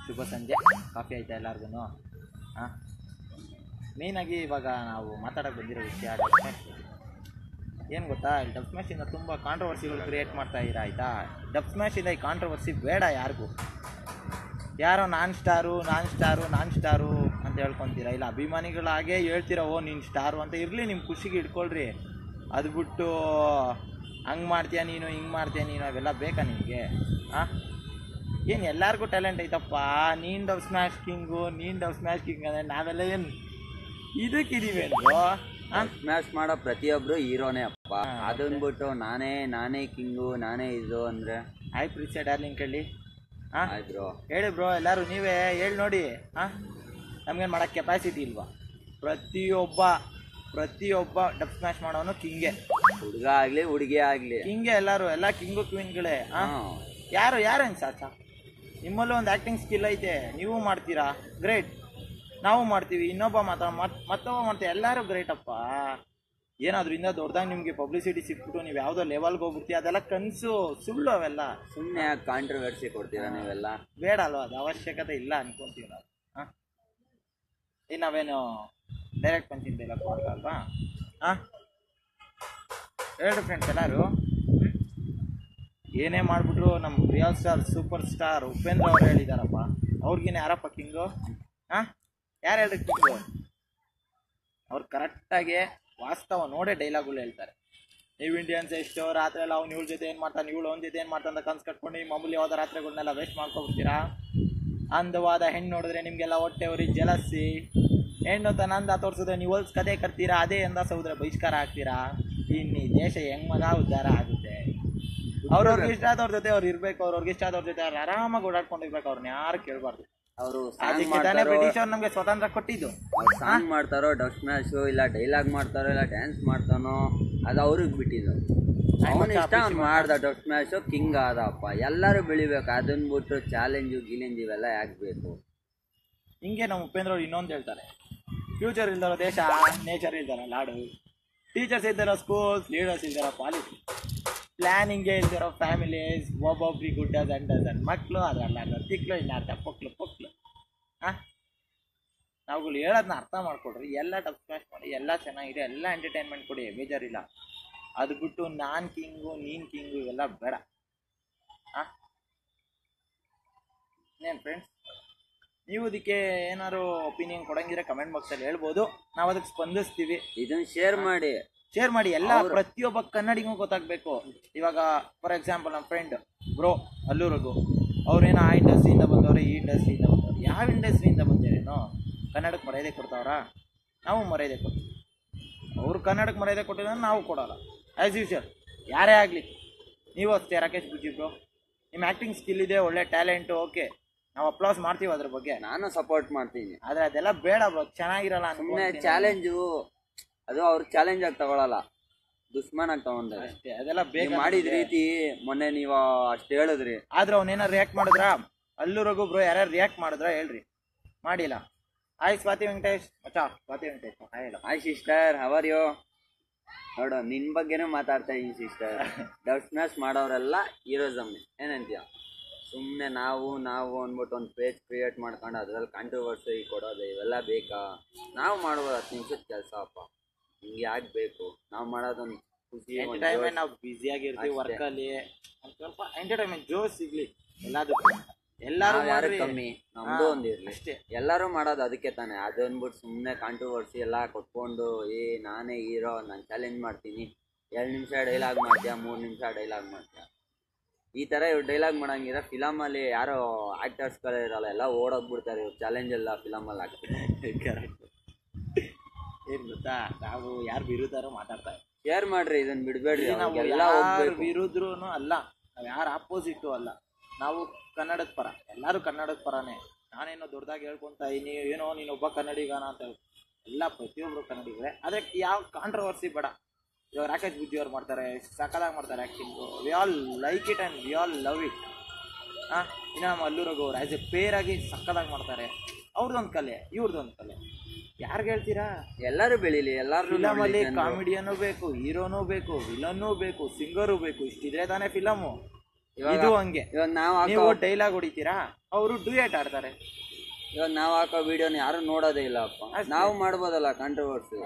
ಶುಭ ಸಂಜೆ. ಕಾಫಿ ಆಯ್ತಾ ಎಲ್ಲರಿಗೂ? ಹಾಂ, ಮೇಯ್ನಾಗಿ ಇವಾಗ ನಾವು ಮಾತಾಡೋಕೆ ಬಂದಿರೋ ವಿಷಯ ಡಬ್ ಸ್ಮ್ಯಾಶ್. ಏನು ಗೊತ್ತಾ, ಈ ಡಬ್ ಸ್ಮ್ಯಾಶಿಂದ ತುಂಬ ಕಾಂಟ್ರವರ್ಸಿಗಳು ಕ್ರಿಯೇಟ್ ಮಾಡ್ತಾ ಇದ್ದೀರಾ ಆಯಿತಾ. ಡಬ್ ಸ್ಮ್ಯಾಶಿಂದ ಈ ಕಾಂಟ್ರವರ್ಸಿ ಬೇಡ ಯಾರಿಗೂ. ಯಾರೋ ನಾನ್ ಸ್ಟಾರು ಅಂತ ಹೇಳ್ಕೊತೀರಾ, ಇಲ್ಲ ಅಭಿಮಾನಿಗಳಾಗೇ ಹೇಳ್ತೀರ ಓ ನೀನು ಸ್ಟಾರು ಅಂತ. ಇರಲಿ, ನಿಮ್ಮ ಖುಷಿಗೆ ಇಟ್ಕೊಳ್ರಿ. ಅದು ಬಿಟ್ಟು ಹಂಗೆ ಮಾಡ್ತೀಯ ನೀನು, ಹಿಂಗೆ ಮಾಡ್ತೀಯ ನೀನು, ಅವೆಲ್ಲ ಬೇಕಾ ನಿಮಗೆ? ಹಾಂ, ಏನು ಎಲ್ಲರಿಗೂ ಟ್ಯಾಲೆಂಟ್ ಐತಪ್ಪ. ನೀನು ಡಬ್ ಸ್ಮ್ಯಾಶ್ ಕಿಂಗು ಅಂದರೆ ನಾವೆಲ್ಲ ಏನು ಇದಕ್ಕಿದ್ದೀವಿ ಅಂದರು? ಸ್ಮ್ಯಾಶ್ ಮಾಡೋ ಪ್ರತಿಯೊಬ್ಬರು ಹೀರೋನೇ ಅಪ್ಪ. ಅದನ್ಬಿಟ್ಟು ನಾನೇ ಕಿಂಗು ನಾನೇ ಇದು ಅಂದರೆ ಆಯ್ತು ಪ್ರೀತಿ ಡಾರ್ಲಿಂಗ್ ಕೇಳಿ. ಹಾಂ ಆಯ್ತು ಹೇಳಿ ಬ್ರೋ, ಎಲ್ಲರೂ ನೀವೇ ಹೇಳಿ ನೋಡಿ. ಹಾಂ, ನಮ್ಗೇನು ಮಾಡೋಕ್ಕೆ ಕೆಪಾಸಿಟಿ ಇಲ್ವಾ? ಪ್ರತಿಯೊಬ್ಬ ಡಬ್ ಸ್ಮ್ಯಾಶ್ ಮಾಡೋನು ಕಿಂಗೆ. ಹುಡುಗ ಆಗಲಿ ಹುಡುಗಿ ಆಗಲಿ ಕಿಂಗೆ. ಎಲ್ಲ ಕಿಂಗು ಕ್ವೀನ್ಗಳೇ. ಹಾಂ, ಯಾರೇನು ಸಾಚ? ನಿಮ್ಮಲ್ಲೂ ಒಂದು ಆ್ಯಕ್ಟಿಂಗ್ ಸ್ಕಿಲ್ ಐತೆ, ನೀವು ಮಾಡ್ತೀರಾ, ಗ್ರೇಟ್. ನಾವು ಮಾಡ್ತೀವಿ, ಇನ್ನೊಬ್ಬ ಮತ್ತೊಬ್ಬ ಮಾಡ್ತೀವಿ, ಎಲ್ಲರೂ ಗ್ರೇಟಪ್ಪ. ಏನಾದರೂ ಇಂದ ದೊಡ್ಡದಾಗಿ ನಿಮಗೆ ಪಬ್ಲಿಸಿಟಿ ಸಿಕ್ಬಿಟ್ಟು ನೀವು ಯಾವುದೋ ಲೆವೆಲ್ಗೆ ಹೋಗ್ಬಿಡ್ತೀವಿ, ಅದೆಲ್ಲ ಕನಸು, ಸುಳ್ಳು ಅವೆಲ್ಲ. ಸುಮ್ಮನೆ ಕಾಂಟ್ರವರ್ಸಿ ಕೊಡ್ತೀರಾ ನೀವೆಲ್ಲ? ಬೇಡ ಅಲ್ವ, ಅದು ಅವಶ್ಯಕತೆ ಇಲ್ಲ ಅನ್ಕೊಂತೀವಿ ನಾವು. ಹಾಂ, ಇನ್ನು ನಾವೇನು ಡೈರೆಕ್ಟ್ ಪಂಚಿಂಗ್ ಡೈಲಾಗ್ ಕೊಡಲ್ವಾ? ಹಾಂ, ಹೇಳ್ರಿ ಫ್ರೆಂಡ್ಸ್ ಎಲ್ಲರೂ. ಏನೇ ಮಾಡಿಬಿಟ್ರು ನಮ್ಮ real star super star Upendra ಅವ್ರು ಹೇಳಿದಾರಪ್ಪ, ಅವ್ರಿಗೇನೆ ಯಾರಪ್ಪ ಕಿಂಗು? ಹಾಂ, ಯಾರು ಹೇಳ್ರಿ ಕಿಂಗು? ಅವ್ರು ಕರೆಕ್ಟಾಗಿ ವಾಸ್ತವ ನೋಡೇ ಡೈಲಾಗುಗಳು ಹೇಳ್ತಾರೆ. ನೀವು ಇಂಡಿಯನ್ಸ್ ಎಷ್ಟು ರಾತ್ರಿ ಎಲ್ಲ ಅವ್ನು ಇವಳ ಜೊತೆ ಏನು ಮಾಡ್ತಾನೆ, ಇವಳು ಅವ್ನ ಜೊತೆ ಏನು ಮಾಡ್ತಾನೆ ಅಂತ ಕನ್ಸು ಕಟ್ಕೊಂಡು ಈ ಮಾಮೂಲಿ ಯಾವ್ದು ರಾತ್ರಿಗಳನ್ನೆಲ್ಲ ವೇಸ್ಟ್ ಮಾಡ್ಕೊಬಿಡ್ತೀರಾ. ಅಂದವಾದ ಹೆಣ್ಣು ನೋಡಿದ್ರೆ ನಿಮಗೆಲ್ಲ ಹೊಟ್ಟೆ ಅವ್ರಿ ಜಲಸಿ. ಹೆಣ್ಣು ತನ್ನ ಅಂದ ತೋರಿಸಿದ್ರೆ ನೀವು ಹೊಲ್ಸ್ ಕತೆ ಕಟ್ತೀರಾ, ಅದೇ ಎಂದ ಸೌದ್ರೆ ಬಹಿಷ್ಕಾರ ಆಗ್ತೀರಾ. ಇನ್ನೀ ದೇಶ ಹೆಂಗ್ ಮಗ ಉದ್ಧಾರ ಆಗುತ್ತೆ. ಅವ್ರವ್ರಿಗೆ ಇಷ್ಟ ಆದವ್ರ ಜೊತೆ ಅವ್ರು ಇರ್ಬೇಕು, ಅವ್ರವ್ರಿಗೆ ಇಷ್ಟ ಆದವ್ರ ಜೊತೆ ಅವ್ರು ಆರಾಮಾಗಿ ಓಡಾಡ್ಕೊಂಡಿರ್ಬೇಕು. ಅವ್ರನ್ನ ಯಾರು ಕೇಳಬಾರ್ದು. ಅವರು ಬ್ರಿಟಿಷ್ ಅವ್ರು ನಮಗೆ ಸ್ವಾತಂತ್ರ್ಯ ಕೊಟ್ಟಿದ್ದು. ಅವ್ರು ಸಾಂಗ್ ಮಾಡ್ತಾರೋ, ಡಬ್ ಸ್ಮ್ಯಾಶು, ಇಲ್ಲ ಡೈಲಾಗ್ ಮಾಡ್ತಾರೋ, ಇಲ್ಲ ಡ್ಯಾನ್ಸ್ ಮಾಡ್ತಾನೋ, ಅದು ಅವ್ರಿಗೆ ಬಿಟ್ಟಿದ್ದು. ಅವನು ಇಷ್ಟ ಮಾಡ್ದ ಡಬ್ ಸ್ಮ್ಯಾಶು, ಕಿಂಗ್ ಆದಪ್ಪ. ಎಲ್ಲರೂ ಬೆಳಿಬೇಕು. ಅದನ್ನ ಬಿಟ್ಟು ಚಾಲೆಂಜು ಗಿಲೆಂಜ್ ಇವೆಲ್ಲ ಯಾಕೆ ಬೇಕು? ಹಿಂಗೆ ನಮ್ಮ ಉಪೇಂದ್ರ ಅವ್ರು ಇನ್ನೊಂದು ಹೇಳ್ತಾರೆ, ಫ್ಯೂಚರ್ ಇಲ್ದಿರೋ ದೇಶ, ನೇಚರ್ ಇಲ್ದಿರೋ ನಾಡು, ಟೀಚರ್ಸ್ ಇಲ್ದಿರೋ ಸ್ಕೂಲ್ಸ್, ಲೀಡರ್ಸ್ ಇಲ್ದಿರೋ ಪಾಲಿಸಿ, ಪ್ಲ್ಯಾನಿಂಗೇ ಇಲ್ದಿರೋ ಫ್ಯಾಮಿಲೀಸ್, ಒಬ್ಬೊಬ್ರಿಗೆ ಡಜನ್ ಮಕ್ಕಳು, ಅದರಲ್ಲ ತಿಕ್ಳು, ಇನ್ನಾರ್ಥ ಪೊಕ್ಲು. ಹಾಂ, ನಾವುಗಳು ಹೇಳೋದನ್ನ ಅರ್ಥ ಮಾಡ್ಕೊಡ್ರಿ. ಎಲ್ಲ ಡಬ್ ಸ್ಮ್ಯಾಶ್ ಮಾಡಿ, ಎಲ್ಲ ಚೆನ್ನಾಗಿದೆ, ಎಲ್ಲ ಎಂಟರ್ಟೈನ್ಮೆಂಟ್ ಕೊಡಿ, ಬೇಜಾರಿಲ್ಲ. ಅದು ಬಿಟ್ಟು ನಾನು ಕಿಂಗು ನೀನು ಕಿಂಗು ಇವೆಲ್ಲ ಬೇಡ. ಹಾಂ, ಇನ್ನೇನು ಫ್ರೆಂಡ್ಸ್, ನೀವು ಅದಕ್ಕೆ ಏನಾದ್ರು ಒಪಿನಿಯನ್ ಕೊಡಂಗಿದ್ರೆ ಕಮೆಂಟ್ ಬಾಕ್ಸಲ್ಲಿ ಹೇಳ್ಬೋದು, ನಾವು ಅದಕ್ಕೆ ಸ್ಪಂದಿಸ್ತೀವಿ. ಇದನ್ನು ಶೇರ್ ಮಾಡಿ ಎಲ್ಲ ಪ್ರತಿಯೊಬ್ಬ ಕನ್ನಡಿಗೂ ಗೊತ್ತಾಗಬೇಕು. ಇವಾಗ ಫಾರ್ ಎಕ್ಸಾಂಪಲ್ ನಮ್ಮ ಫ್ರೆಂಡ್ ಬ್ರೋ ಅಲ್ಲು ರಘು, ಅವ್ರೇನೋ ಆ ಇಂಡಸ್ಟ್ರಿಯಿಂದ ಬಂದವ್ರೆ, ಈ ಇಂಡಸ್ಟ್ರಿಯಿಂದ ಬಂದವ್ರು. ಯಾವ ಇಂಡಸ್ಟ್ರಿಯಿಂದ ಬಂದೇನೋ ಕನ್ನಡಕ್ಕೆ ಮರ್ಯಾದೆ ಕೊಡ್ತಾವ್ರಾ? ನಾವು ಮರ್ಯಾದೆ ಕೊಡ್ತೀವಿ. ಅವರು ಕನ್ನಡಕ್ಕೆ ಮರ್ಯಾದೆ ಕೊಟ್ಟಿದ್ರೆ ನಾವು ಕೊಡೋಲ್ಲ. ಆ್ಯಸ್ ಯೂಶುವಲ್ ಯಾರೇ ಆಗಲಿ, ನೀವು ಅಷ್ಟೇ. ರಾಕೇಶ್ ಬುಜ್ಜಿ ಬ್ರೋ, ನಿಮ್ಮ ಆ್ಯಕ್ಟಿಂಗ್ ಸ್ಕಿಲ್ ಇದೆ, ಒಳ್ಳೆ ಟ್ಯಾಲೆಂಟು, ಓಕೆ, ನಾವು ಅಪ್ಲಾಸ್ ಮಾಡ್ತೀವಿ, ಅದ್ರ ಬಗ್ಗೆ ನಾನು ಸಪೋರ್ಟ್ ಮಾಡ್ತೀನಿ. ಆದರೆ ಅದೆಲ್ಲ ಬೇಡ ಬ್ರೋ, ಚೆನ್ನಾಗಿರಲ್ಲ. ಸುಮ್ಮನೆ ಚಾಲೆಂಜು, ಅದು ಅವ್ರು ಚಾಲೆಂಜ್ ಆಗಿ ತಗೊಳಲ್ಲ, ದುಶ್ಮನ್ ಆಗಿ ತಗೊಂಡ್ರೆ ಅಷ್ಟೇ. ಅದೆಲ್ಲ ಬೇಗ ಮಾಡಿದ ರೀತಿ ಮೊನ್ನೆ ನೀವು ಅಷ್ಟು ಹೇಳಿದ್ರಿ. ಆದ್ರೆ ಅವ್ನೇನಾರು ರಿಯಾಕ್ಟ್ ಮಾಡಿದ್ರ? ಅಲ್ಲು ರಘು ಬ್ರೋ ಯಾರ್ಯಾರು ರಿಯಾಕ್ಟ್ ಮಾಡಿದ್ರ ಹೇಳ್ರಿ? ಮಾಡಿಲ್ಲ. ಹಾಯ್ ಸ್ವಾತಿ ವೆಂಕಟೇಶ್ ಮಚಾ, Swati Venkatesh hi sister, how are you? ನೋಡು, ನಿನ್ ಬಗ್ಗೆನೂ ಮಾತಾಡ್ತಾ ಇದೀನಿ ಸಿಸ್ಟರ್. ಡಬ್ ಸ್ಮ್ಯಾಶ್ ಮಾಡೋರೆಲ್ಲ ಹೀರೋಸಮ್, ಏನಂತೀಯ? ಸುಮ್ಮನೆ ನಾವು ಅಂದ್ಬಿಟ್ಟು ಒಂದು ಪೇಜ್ ಕ್ರಿಯೇಟ್ ಮಾಡ್ಕೊಂಡು ಅದ್ರಲ್ಲಿ ಕಾಂಟ್ರವರ್ಸಿ ಕೊಡೋದು ಇವೆಲ್ಲ ಬೇಕಾ? ನಾವು ಮಾಡ್ಬೋದು 10 ನಿಮಿಷದ ಕೆಲಸ ಅಪ್ಪ. ಹಿಂಗೆ ಯಾಕೆ ಬೇಕು? ನಾವು ಮಾಡೋದೊಂದು ಖುಷಿ, ಎಂಟರ್ಟೈನ್ಮೆಂಟ್. ನಾವು ಬ್ಯುಸಿಯಾಗಿರ್ತೀವಿ ವರ್ಕಲ್ಲಿ, ಒಂದು ಸ್ವಲ್ಪ ಎಂಟರ್ಟೈನ್ಮೆಂಟ್ ಜೋಶ್ ಸಿಗ್ಲಿ ಎಲ್ಲದಕ್ಕೂ. ಎಲ್ಲರೂ ಯಾರು ಕಮ್ಮಿ, ನಮ್ದು ಒಂದು ಇರಲಿ ಅಷ್ಟೇ. ಎಲ್ಲರೂ ಮಾಡೋದು ಅದಕ್ಕೆ ತಾನೆ. ಅದು ಅಂದ್ಬಿಟ್ಟು ಸುಮ್ಮನೆ ಕಾಂಟ್ರವರ್ಸಿ ಎಲ್ಲ ಕೊಟ್ಕೊಂಡು ನಾನೇ ಹೀರೋ, ನಾನು ಚಾಲೆಂಜ್ ಮಾಡ್ತೀನಿ, 2 ನಿಮಿಷ ಡೈಲಾಗ್ ಮಾಡ್ತೀಯಾ, 3 ನಿಮಿಷ ಡೈಲಾಗ್ ಮಾಡ್ತೀಯಾ, ಈ ಥರ ಇವ್ರು ಡೈಲಾಗ್ ಮಾಡಂಗಿರ. ಫಿಲಮಲ್ಲಿ ಯಾರೋ ಆ್ಯಕ್ಟರ್ಸ್ಗಳೇ ಇರೋಲ್ಲ, ಎಲ್ಲ ಓಡೋಗ್ಬಿಡ್ತಾರೆ. ಇವ್ರು ಚಾಲೆಂಜ್ ಎಲ್ಲ ಫಿಲಮಲ್ಲಿ ಆಗ್ತಾರೆ. ಕರೆಕ್ಟ್. ಏನು ಗೊತ್ತಾ, ನಾವು ಯಾರು ವಿರುದ್ಧಾರು ಮಾತಾಡ್ತಾರೆ. ಶೇರ್ ಮಾಡ್ರಿ, ಇದನ್ನ ಬಿಡಬೇಡ್ರಿ. ಎಲ್ಲ ವಿರುದ್ಧರೂ ಅಲ್ಲ, ನಾವು ಯಾರು ಆಪೋಸಿಟು ಅಲ್ಲ. ನಾವು ಕನ್ನಡದ ಪರ, ಎಲ್ಲರೂ ಕನ್ನಡದ ಪರನೇ. ನಾನೇನೋ ದೊಡ್ಡದಾಗಿ ಹೇಳ್ಕೊತಾ ಇದೀನಿ, ಏನೋ ನೀನೊಬ್ಬ ಕನ್ನಡಿಗನ ಅಂತ ಹೇಳಿ. ಎಲ್ಲ ಪ್ರತಿಯೊಬ್ಬರು ಕನ್ನಡಿಗರೇ. ಅದಕ್ಕೆ ಯಾವ ಕಾಂಟ್ರವರ್ಸಿ ಬೇಡ. ಇವಾಗ ರಾಕೇಶ್ ಬುಜ್ಜಿ ಅವ್ರು ಮಾಡ್ತಾರೆ, ಸಕ್ಕದಾಗಿ ಮಾಡ್ತಾರೆ acting. We all like it and we all love it. ಹಾಂ, ಇನ್ನು ನಮ್ಮ ಅಲ್ಲು ರಘು ಅವ್ರು ಆ್ಯಸ್ ಎ ಪೇರ್ ಆಗಿ ಸಕ್ಕದಾಗಿ ಮಾಡ್ತಾರೆ. ಅವ್ರದ್ದೊಂದು ಕಲೆ, ಇವ್ರದ್ದೊಂದು ಕಲೆ. ಯಾರಿಗೆ ಹೇಳ್ತೀರಾ? ಎಲ್ಲರೂ ಬೆಳೀಲಿ. ಎಲ್ಲರೂ ಫಿಲಮಲ್ಲಿ ಕಾಮಿಡಿಯನ್ನೂ ಬೇಕು, ಹೀರೋನೂ ಬೇಕು, ವಿಲನ್ನೂ ಬೇಕು, ಸಿಂಗರೂ ಬೇಕು. ಇಷ್ಟಿದ್ರೆ ತಾನೇ ಫಿಲಮು. ಇದು ಹಂಗೆ. ಇವಾಗ ನಾವು ನೀವು ಡೈಲಾಗ್ ಹೊಡಿತೀರಾ, ಅವರು ಡ್ಯೂಯೇಟ್ ಆಡ್ತಾರೆ. ಇವಾಗ ನಾವು ಹಾಕೋ ವಿಡಿಯೋನ ಯಾರು ನೋಡೋದೇ ಇಲ್ಲ ಅಪ್ಪ. ನಾವು ಮಾಡ್ಬೋದಲ್ಲ ಕಾಂಟ್ರವರ್ಸಿ,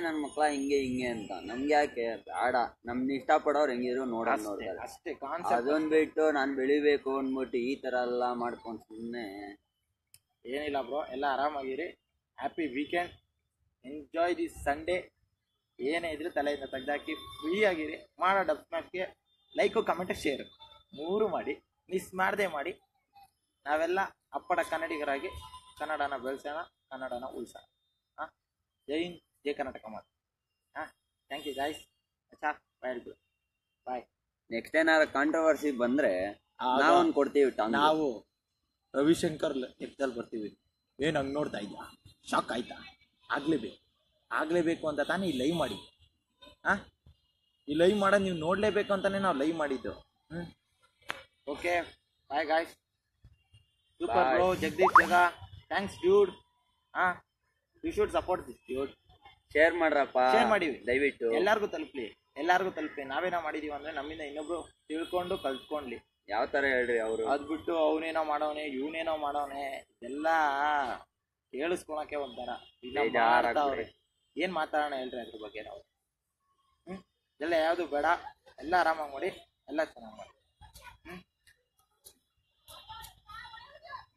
ನನ್ ಮಕ್ಳ ಹಿಂಗೆ ಹಿಂಗೆ ಅಂತ. ನಮ್ಗೆ ಯಾಕೆ ಬೇಡ, ನಮ್ನ ಇಷ್ಟಪಡೋರು ಹೆಂಗಿದ್ರು ನೋಡೋದು ನೋಡ್ತಾರೆ ಅಷ್ಟೇ. ಅದೊಂದ್ ಬಿಟ್ಟು ನಾನು ಬೆಳಿಬೇಕು ಅಂದ್ಬಿಟ್ಟು ಈ ತರ ಎಲ್ಲ ಮಾಡ್ಕೊಂಡು ಸುಮ್ಮನೆ ಏನಿಲ್ಲ ಬ್ರೋ, ಎಲ್ಲ ಆರಾಮಾಗಿರಿ. Happy weekend, enjoy this Sunday. ಏನೇ ಇದ್ರು ತಲೆಯಿಂದ ತೆಗ್ದಾಕಿ ಫ್ರೀ ಆಗಿರಿ. ಮಾಡೋ ಡಬ್ ಸ್ಮ್ಯಾಶ್ಗೆ ಲೈಕು ಕಮೆಂಟ್ ಶೇರ್ 3 ಮಾಡಿ, ಮಿಸ್ ಮಾಡದೆ ಮಾಡಿ. ನಾವೆಲ್ಲ ಅಪ್ಪಟ ಕನ್ನಡಿಗರಾಗಿ ಕನ್ನಡನ ಬೆಳೆಸೋಣ, ಕನ್ನಡನ ಉಳಿಸೋಣ. ಹಾಂ, ಜೈ ಹಿಂದ್, ಜೈ ಕರ್ನಾಟಕ ಮಾತು. ಹಾಂ, ಥ್ಯಾಂಕ್ ಯು ಗಾಯ್ಸ್. ಅಚ್ಚಾ, ಬಾಯ್. ನೆಕ್ಸ್ಟ್ ಏನಾದ್ರು ಕಾಂಟ್ರವರ್ಸಿ ಬಂದ್ರೆ ನಾವೊಂದು ಕೊಡ್ತೀವಿ. ನಾವು ರವಿಶಂಕರ್ ಎತ್ತಲ್ಲಿ ಬರ್ತೀವಿ. ಏನು ಹಂಗೆ ನೋಡ್ತಾ ಇದ್ಯಾ, ಶಾಕ್ ಆಯ್ತಾ? ಆಗಲೇಬೇಕು ಅಂತ ತಾನೇ ಈ ಲೈವ್ ಮಾಡಿ. ಹಾಂ, ಈ ಲೈವ್ ಮಾಡೋದು ನೀವು ನೋಡಲೇಬೇಕು ಅಂತಲೇ ನಾವು ಲೈವ್ ಮಾಡಿದ್ದು. Okay, bye guys. Super bro, Jagadish Jaga, thanks dude. ಹಾಂ, you should support this dude. Share ಮಾಡ್ರಪ್ಪ, ಶೇರ್ ಮಾಡಿವಿ ದಯವಿಟ್ಟು. ಎಲ್ಲರಿಗೂ ತಲುಪಲಿ. ನಾವೇನೋ ಮಾಡಿದೀವಿ ಅಂದರೆ ನಮ್ಮಿಂದ ಇನ್ನೊಬ್ರು ತಿಳ್ಕೊಂಡು ಕಲ್ತ್ಕೊಂಡ್ಲಿ. ಯಾವ ಥರ ಹೇಳ್ರಿ ಅವರು? ಅದು ಬಿಟ್ಟು ಅವನೇನೋ ಮಾಡೋನೆ, ಇವನೇನೋ ಮಾಡೋನೆ, ಇದೆಲ್ಲ ಕೇಳಿಸ್ಕೊಳಕ್ಕೆ ಒಂಥರ ಮಾಡ್ತಾವ್ರೆ. ಏನು ಮಾತಾಡೋಣ ಹೇಳ್ರಿ ಅದ್ರ ಬಗ್ಗೆ ನಾವು. ಇದೆಲ್ಲ ಯಾವುದು ಬೇಡ, ಎಲ್ಲ ಆರಾಮಾಗಿ ಮಾಡಿ, ಎಲ್ಲ ಚೆನ್ನಾಗಿ ಮಾಡಿ.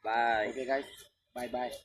ಬಾಯ್. ಓಕೆ ಗಾಯ್ಸ್, ಬಾಯ್.